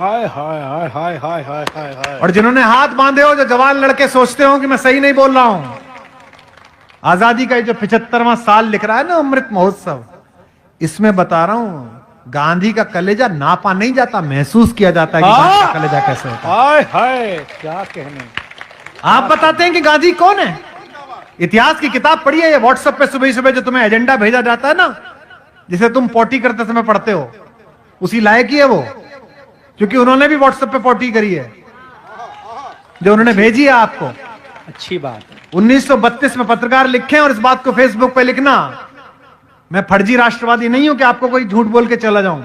हाय हाय हाय हाय हाय हाय हाय हाय। और जिन्होंने हाथ बांधे हो, जो जवान लड़के सोचते हो कि मैं सही नहीं बोल रहा हूं, आजादी का जो 75वां साल लिख रहा है ना अमृत महोत्सव, इसमें बता रहा हूं गांधी का कलेजा नापा नहीं जाता, महसूस किया जाता है कि गांधी का कलेजा कैसे होता है। हाय हाय क्या कहने। आप बताते हैं कि गांधी कौन है? इतिहास की किताब पढ़िए, ये व्हाट्सएप पे सुबह सुबह जो तुम्हें एजेंडा भेजा जाता है ना, जिसे तुम पोटी करते समय पढ़ते हो, उसी लायक ही है वो, क्योंकि उन्होंने भी व्हाट्सएप पे पोटी करी है जो उन्होंने भेजी है आपको। अच्छी बात है। 1932 में पत्रकार लिखे और इस बात को फेसबुक पे लिखना, मैं फर्जी राष्ट्रवादी नहीं हूं कि आपको कोई झूठ बोल के चला जाऊं।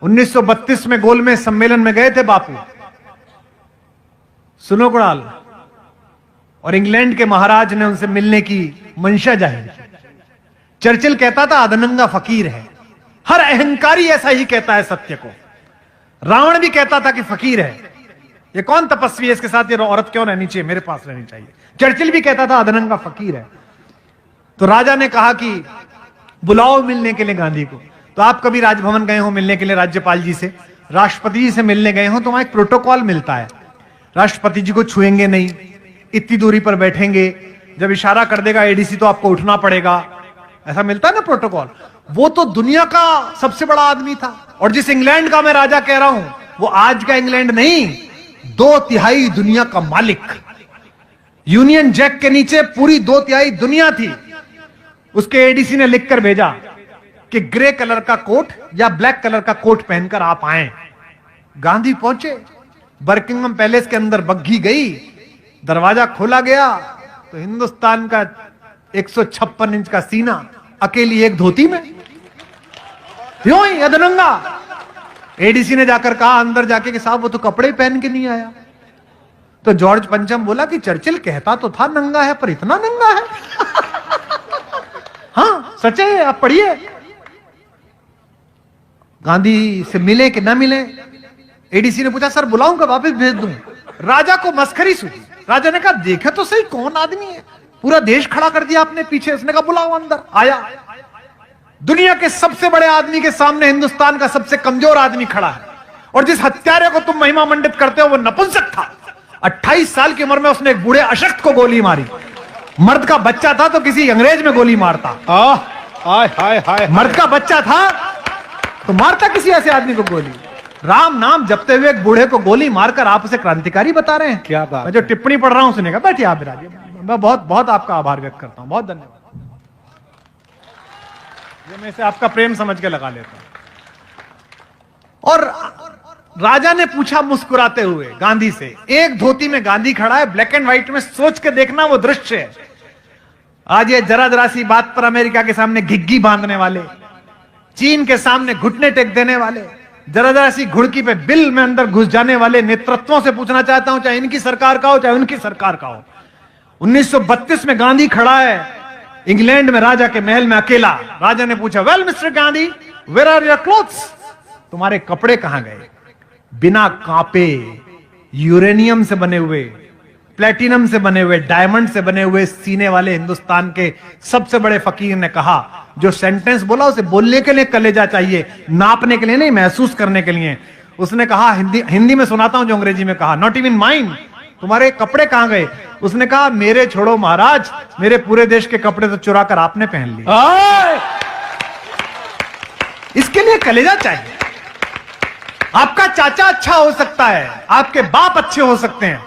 1932 में गोलमेज सम्मेलन में गए थे बापू, सुनो कुणाल, और इंग्लैंड के महाराज ने उनसे मिलने की मंशा जाहिर की। चर्चिल कहता था अधनंगा फकीर है, हर अहंकारी ऐसा ही कहता है सत्य को। रावण भी कहता था कि फकीर है, ये कौन तपस्वी है, इसके साथ ये औरत क्यों रहनी चाहिए, मेरे पास रहनी चाहिए। चर्चिल भी कहता था अधनंगा फकीर है। तो राजा ने कहा कि बुलाओ मिलने के लिए गांधी को। तो आप कभी राजभवन गए हो मिलने के लिए राज्यपाल जी से, राष्ट्रपति जी से मिलने गए हो, तो वहां एक प्रोटोकॉल मिलता है, राष्ट्रपति जी को छुएंगे नहीं, इतनी दूरी पर बैठेंगे, जब इशारा कर देगा एडीसी तो आपको उठना पड़ेगा, ऐसा मिलता है ना प्रोटोकॉल। वो तो दुनिया का सबसे बड़ा आदमी था, और जिस इंग्लैंड का मैं राजा कह रहा हूं वो आज का इंग्लैंड नहीं, 2/3 दुनिया का मालिक। यूनियन जैक के नीचे पूरी 2/3 दुनिया थी। उसके एडीसी ने लिखकर भेजा कि ग्रे कलर का कोट या ब्लैक कलर का कोट पहनकर आप आए। गांधी पहुंचे, बकिंगम पैलेस के अंदर बग्घी गई, दरवाजा खोला गया तो हिंदुस्तान का 156 इंच का सीना अकेली एक धोती में, यूं ही अधनंगा। एडीसी ने जाकर कहा अंदर जाके कि साहब वो तो कपड़े पहन के नहीं आया। तो जॉर्ज पंचम बोला कि चर्चिल कहता तो था नंगा है, पर इतना नंगा है। हाँ सच है, आप पढ़िए। गांधी से मिले कि ना मिले, एडीसी ने पूछा सर बुलाऊं का वापस भेज दूं। राजा को मस्खरी सूझी। राजा ने कहा देखे तो सही कौन आदमी है, पूरा देश खड़ा कर दिया आपने पीछे। उसने कहा बुलाओ अंदर। आया, दुनिया के सबसे बड़े आदमी के सामने हिंदुस्तान का सबसे कमजोर आदमी खड़ा है, और जिस हत्यारे को तुम महिमा मंडित करते हो वो नपुंसक था। 28 साल की उम्र में उसने एक बूढ़े अशक्त को गोली मारी। मर्द का बच्चा था तो किसी अंग्रेज में गोली मारता। हाय हाय हाय। मर्द का बच्चा था तो मारता किसी ऐसे आदमी को गोली। राम नाम जपते हुए एक बूढ़े को गोली मारकर आप उसे क्रांतिकारी बता रहे हैं। क्या बात। मैं जो टिप्पणी पढ़ रहा हूं सुने का, बैठिए आप विराजिए। मैं बहुत बहुत आपका आभार व्यक्त करता हूं, बहुत धन्यवाद। ये मैं इसे आपका प्रेम समझ के लगा लेता हूं। और राजा ने पूछा मुस्कुराते हुए गांधी से, एक धोती में गांधी खड़ा है, ब्लैक एंड व्हाइट में, सोच के देखना वो दृश्य है। आज ये जरा जरा सी बात पर अमेरिका के सामने घिग्गी बांधने वाले, चीन के सामने घुटने टेक देने वाले, जरा जरा सी घुड़की पे बिल में अंदर घुस जाने वाले नेतृत्वों से पूछना चाहता हूं, चाहे इनकी सरकार का हो चाहे उनकी सरकार का हो। 1932 में गांधी खड़ा है इंग्लैंड में राजा के महल में अकेला। राजा ने पूछा well mister Gandhi, where are your clothes, तुम्हारे कपड़े कहां गए? बिना कांपे, यूरेनियम से बने हुए, प्लेटिनम से बने हुए, डायमंड से बने हुए सीने वाले हिंदुस्तान के सबसे बड़े फकीर ने कहा, जो सेंटेंस बोला उसे बोलने के लिए कलेजा चाहिए, नापने के लिए नहीं, महसूस करने के लिए। उसने कहा, हिंदी में सुनाता हूं जो अंग्रेजी में कहा, नॉट इवन माइन, तुम्हारे कपड़े कहां गए? उसने कहा मेरे छोड़ो महाराज, मेरे पूरे देश के कपड़े तो चुरा कर आपने पहन लिए। इसके लिए कलेजा चाहिए। आपका चाचा अच्छा हो सकता है, आपके बाप अच्छे हो सकते हैं,